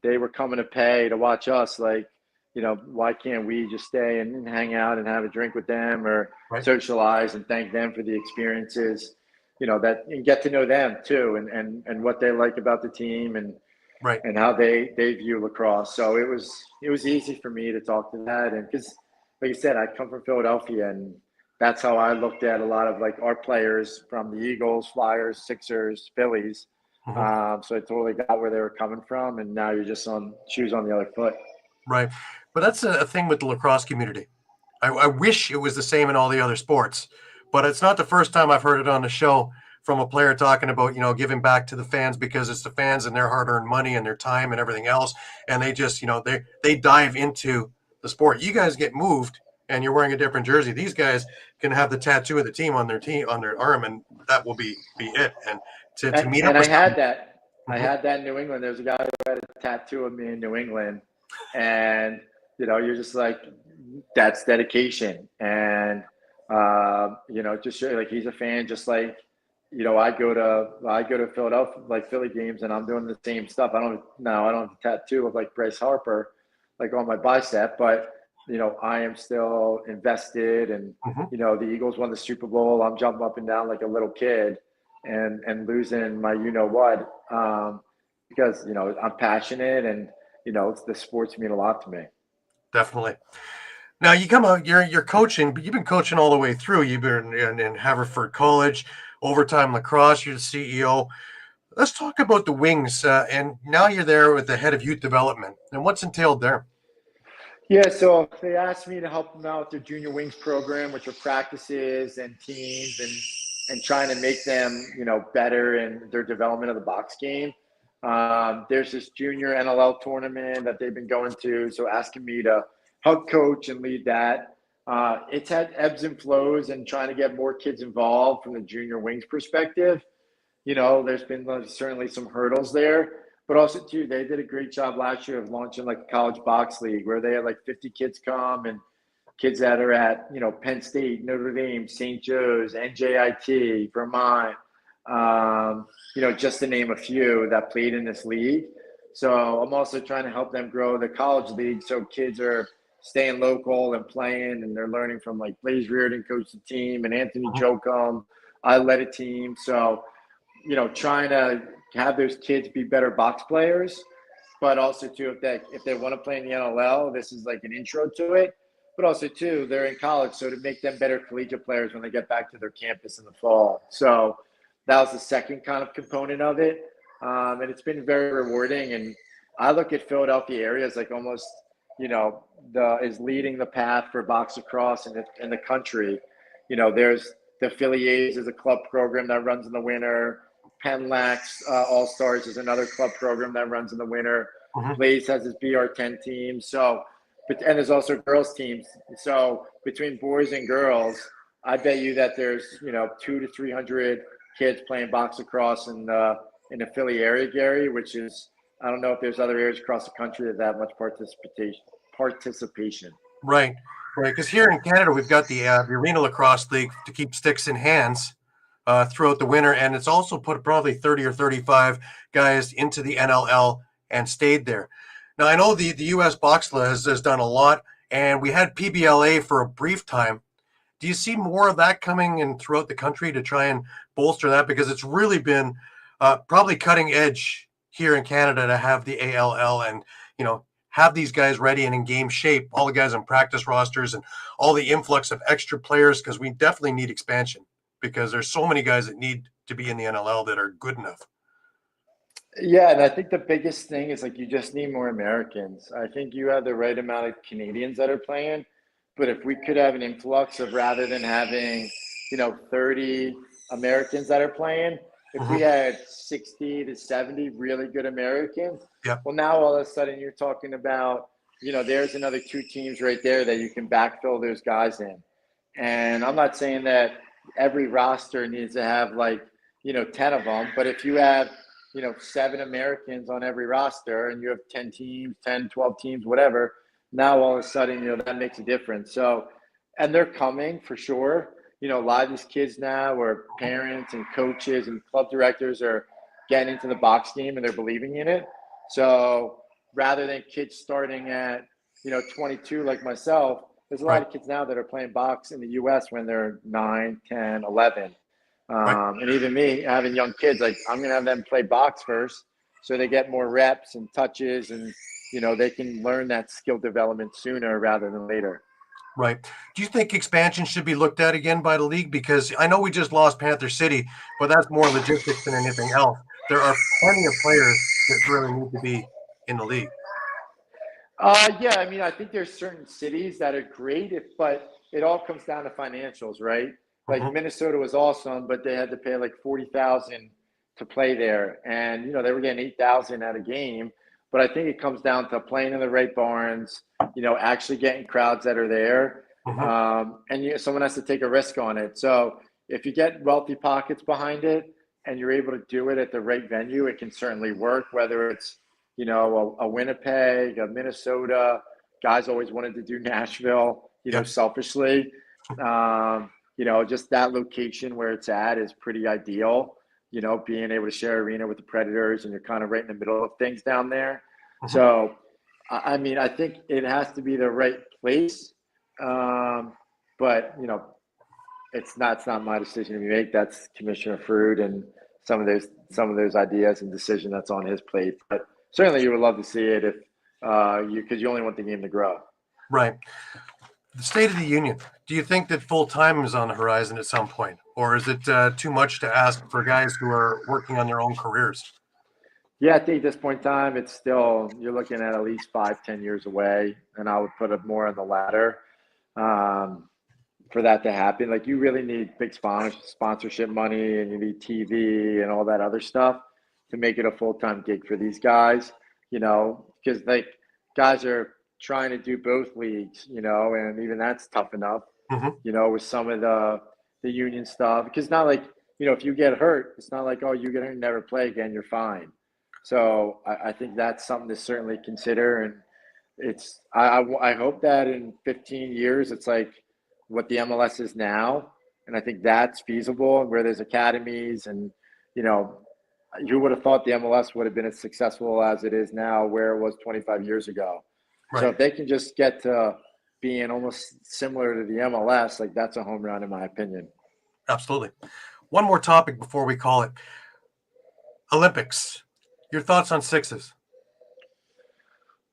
they were coming to pay to watch us. Like, why can't we just stay and hang out and have a drink with them, or Right. socialize and thank them for the experiences, that, and get to know them too, and what they like about the team, and Right. how they view lacrosse. So it was easy for me to talk to that. And because, like you said, I come from Philadelphia, and that's how I looked at a lot of, like, our players from the Eagles, Flyers, Sixers, Phillies. Mhm. So I totally got where they were coming from, and now you're just on shoes on the other foot. Right. But that's a thing with the lacrosse community. I wish it was the same in all the other sports, but it's not the first time I've heard it on the show from a player talking about, giving back to the fans, because it's the fans and their hard-earned money and their time and everything else. And they just, they dive into the sport. You guys get moved and you're wearing a different jersey. These guys can have the tattoo of the team on their arm, and that will be it. And to meet up And I with had someone. that. I Mhm. had that in New England. There's a guy who had a tattoo of me in New England, and, you're just like, that's dedication. And just like, he's a fan, just like, I go to Philadelphia, like, Philly games, and I'm doing the same stuff. I don't have a tattoo of, like, Bryce Harper, like, on my bicep, but, I am still invested. And, Mhm. the Eagles won the Super Bowl. I'm jumping up and down like a little kid, and losing my, what. because, I'm passionate and, it's the sports mean a lot to me. Definitely. Now you come out, you're coaching, but you've been coaching all the way through. You've been in Haverford College, Overtime Lacrosse. You're the CEO. Let's talk about the wings, and now you're there with the head of youth development, and what's entailed there. Yeah, so they asked me to help them out with their junior wings program, which are practices and teams and trying to make them, better in their development of the box game. There's this junior NLL tournament that they've been going to, so asking me to help coach and lead that. It's had ebbs and flows and trying to get more kids involved from the junior wings perspective. There's been certainly some hurdles there, but also too, they did a great job last year of launching like a college box league where they had like 50 kids come and kids that are at, Penn State, Notre Dame, St. Joe's, NJIT, Vermont, just to name a few that played in this league. So I'm also trying to help them grow the college league so kids are staying local and playing, and they're learning from like Blaze Reardon coached the team and Anthony Jokum. I led a team. So, trying to have those kids be better box players, but also too, if they want to play in the NLL, this is like an intro to it. But also too, they're in college, so to make them better collegiate players when they get back to their campus in the fall. So that was the second kind of component of it, and it's been very rewarding. And I look at Philadelphia area as like almost, is leading the path for box lacrosse in the country. There's the Philly is a club program that runs in the winter. Penlax All Stars is another club program that runs in the winter. Blaze has his BR10 team. So, and there's also girls teams. So between boys and girls, I bet you that there's 200 to 300 kids playing box lacrosse in the Philly area, Gary. Which is, I don't know if there's other areas across the country that much participation. Right, right. Because here in Canada, we've got the Arena Lacrosse League to keep sticks in hands throughout the winter, and it's also put probably 30 or 35 guys into the NLL and stayed there. Now, I know the U.S. Boxla has done a lot, and we had PBLA for a brief time. Do you see more of that coming in throughout the country to try and bolster that? Because it's really been probably cutting edge here in Canada to have the ALL and, have these guys ready and in game shape, all the guys on practice rosters and all the influx of extra players, because we definitely need expansion because there's so many guys that need to be in the NLL that are good enough. Yeah, and I think the biggest thing is like you just need more Americans. I think you have the right amount of Canadians that are playing, but if we could have an influx of rather than having, 30 Americans that are playing, if we had 60 to 70 really good Americans, Yep. well, now all of a sudden you're talking about, there's another two teams right there that you can backfill those guys in. And I'm not saying that every roster needs to have like, 10 of them, but if you have 7 Americans on every roster and you have 10 teams, 10, 12 teams, whatever, now all of a sudden, that makes a difference. So, and they're coming for sure. A lot of these kids now where parents and coaches and club directors are getting into the box game and they're believing in it. So rather than kids starting at, 22 like myself, there's a lot of kids now that are playing box in the U.S. when they're 9, 10, 11. And even me having young kids, like I'm going to have them play box first so they get more reps and touches and, they can learn that skill development sooner rather than later. Right. Do you think expansion should be looked at again by the league? Because I know we just lost Panther City, but that's more logistics than anything else. There are plenty of players that really need to be in the league. Yeah, I mean, I think there's certain cities that are great, but it all comes down to financials, right? Like Minnesota was awesome, but they had to pay like $40,000 to play there, and they were getting $8,000 at a game. But I think it comes down to playing in the right barns, actually getting crowds that are there, and someone has to take a risk on it. So if you get wealthy pockets behind it and you're able to do it at the right venue, it can certainly work. Whether it's a Winnipeg, a Minnesota, guys always wanted to do Nashville, selfishly. Just that location where it's at is pretty ideal. Being able to share arena with the Predators and you're kind of right in the middle of things down there. So, I mean, I think it has to be the right place. But, it's not my decision to make. That's Commissioner Fruit and some of some of those ideas and decision that's on his plate. But certainly you would love to see it if because you only want the game to grow. Right. The State of the Union. Do you think that full time is on the horizon at some point, or is it too much to ask for guys who are working on their own careers? Yeah, I think at this point in time, it's still you're looking at least 5-10 years away, and I would put it more on the latter for that to happen. Like you really need big sponsorship money, and you need TV and all that other stuff to make it a full time gig for these guys. Because like guys are trying to do both leagues, and even that's tough enough. Mm-hmm. With some of the union stuff, because not like if you get hurt, it's not like, oh, you get hurt and never play again, you're fine. So I think that's something to certainly consider. And I hope that in 15 years, it's like what the MLS is now. And I think that's feasible, and where there's academies and, you would have thought the MLS would have been as successful as it is now, where it was 25 years ago. Right. So if they can just get to being almost similar to the MLS, like that's a home run in my opinion. Absolutely. One more topic before we call it. Olympics. Your thoughts on sixes?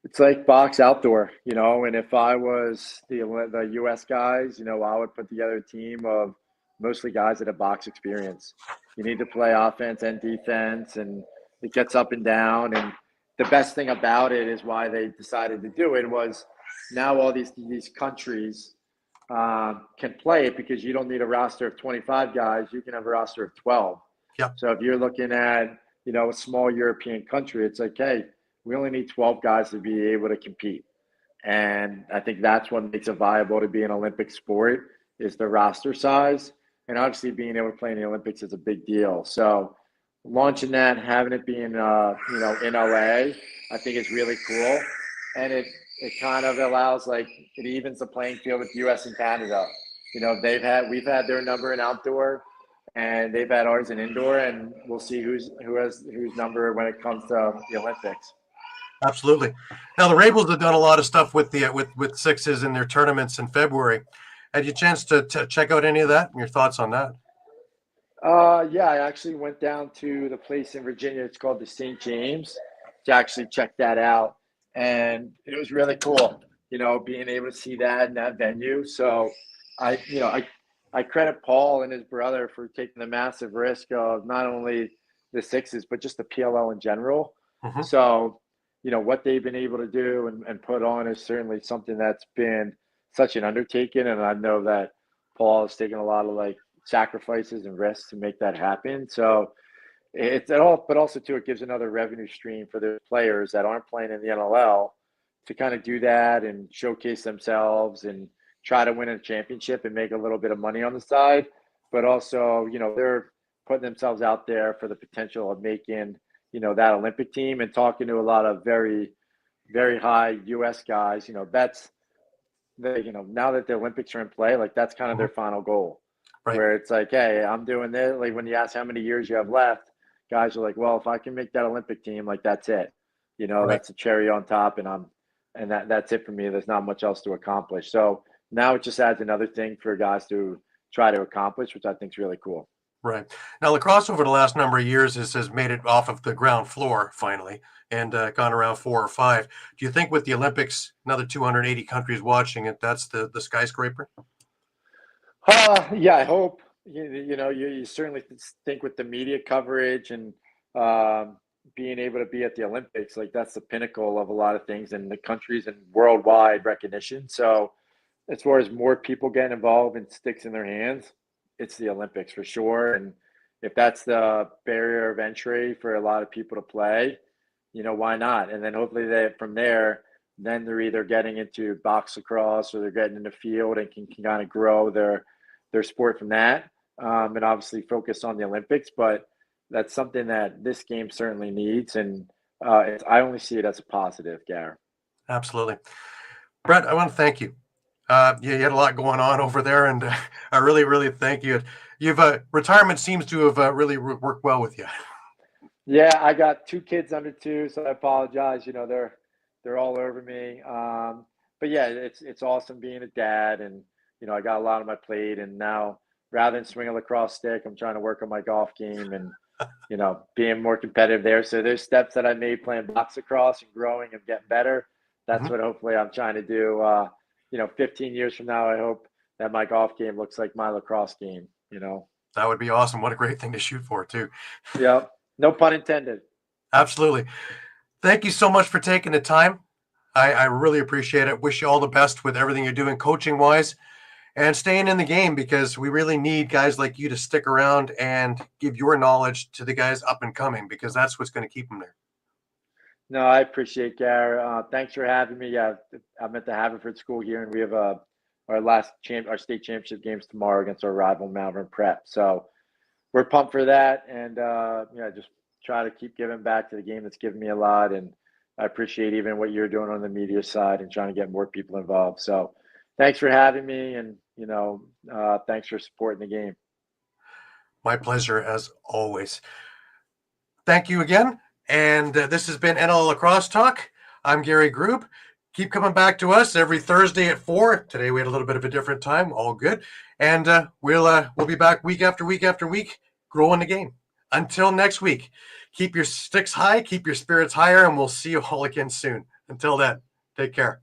It's like box outdoor, and if I was the U.S. guys, I would put together a team of mostly guys that have box experience. You need to play offense and defense, and it gets up and down. And the best thing about it is why they decided to do it was now all these countries can play it because you don't need a roster of 25 guys. You can have a roster of 12. Yep. So if you're looking at, a small European country, it's like, hey, we only need 12 guys to be able to compete. And I think that's what makes it viable to be an Olympic sport is the roster size. And obviously being able to play in the Olympics is a big deal. So launching that, having it be in LA, I think is really cool. And it kind of allows, like, it evens the playing field with US and Canada. We've had their number in outdoor, and they've had ours in indoor, and we'll see who's number when it comes to the Olympics. Absolutely. Now the Ravens have done a lot of stuff with the with sixes in their tournaments in February. Had you a chance to check out any of that? And your thoughts on that? Yeah, I actually went down to the place in Virginia. It's called the St. James to actually check that out, and it was really cool. Being able to see that in that venue. So I credit Paul and his brother for taking the massive risk of not only the sixes, but just the PLL in general. Mm-hmm. So, what they've been able to do and put on is certainly something that's been such an undertaking. And I know that Paul has taken a lot of sacrifices and risks to make that happen. So but also too, it gives another revenue stream for the players that aren't playing in the NLL to kind of do that and showcase themselves and try to win a championship and make a little bit of money on the side. But also, they're putting themselves out there for the potential of making, that Olympic team, and talking to a lot of very, very high US guys. That's now that the Olympics are in play, that's kind of their final goal. Right. Where it's like, hey, I'm doing this. Like when you ask how many years you have left, guys are like, well, if I can make that Olympic team, that's it. Right. That's a cherry on top, and that's it for me. There's not much else to accomplish. So now it just adds another thing for guys to try to accomplish, which I think is really cool. Right. Now, lacrosse over the last number of years has made it off of the ground floor finally and gone around 4 or 5. Do you think with the Olympics, another 280 countries watching it, that's the skyscraper? Yeah, I hope. You certainly think with the media coverage and being able to be at the Olympics, that's the pinnacle of a lot of things in the countries and worldwide recognition. So as far as more people getting involved and sticks in their hands, it's the Olympics for sure. And if that's the barrier of entry for a lot of people to play, why not? And then hopefully from there, then they're either getting into box lacrosse or they're getting in the field and can kind of grow their sport from that. And obviously focus on the Olympics, but that's something that this game certainly needs. And I only see it as a positive, Gary. Absolutely. Brett, I want to thank you. You had a lot going on over there, and I really, really thank you. You've retirement seems to have really worked well with you. Yeah, I got 2 kids under 2, so I apologize. They're all over me. But yeah, it's awesome being a dad, and I got a lot on my plate. And now, rather than swing a lacrosse stick, I'm trying to work on my golf game and being more competitive there. So there's steps that I made playing box lacrosse and growing and getting better. That's what hopefully I'm trying to do. 15 years from now, I hope that my golf game looks like my lacrosse game. That would be awesome. What a great thing to shoot for, too. Yeah. No pun intended. Absolutely. Thank you so much for taking the time. I really appreciate it. Wish you all the best with everything you're doing coaching wise and staying in the game, because we really need guys like you to stick around and give your knowledge to the guys up and coming, because that's what's going to keep them there. No, I appreciate Gary. Thanks for having me. Yeah, I'm at the Haverford School here, and we have our state championship games tomorrow against our rival Malvern Prep. So we're pumped for that, and just try to keep giving back to the game that's given me a lot. And I appreciate even what you're doing on the media side and trying to get more people involved. So thanks for having me, and thanks for supporting the game. My pleasure, as always. Thank you again. And this has been NLL Lacrosse Talk. I'm Gary Groob. Keep coming back to us every Thursday at 4. Today we had a little bit of a different time. All good. And we'll be back week after week after week, growing the game. Until next week, keep your sticks high, keep your spirits higher, and we'll see you all again soon. Until then, take care.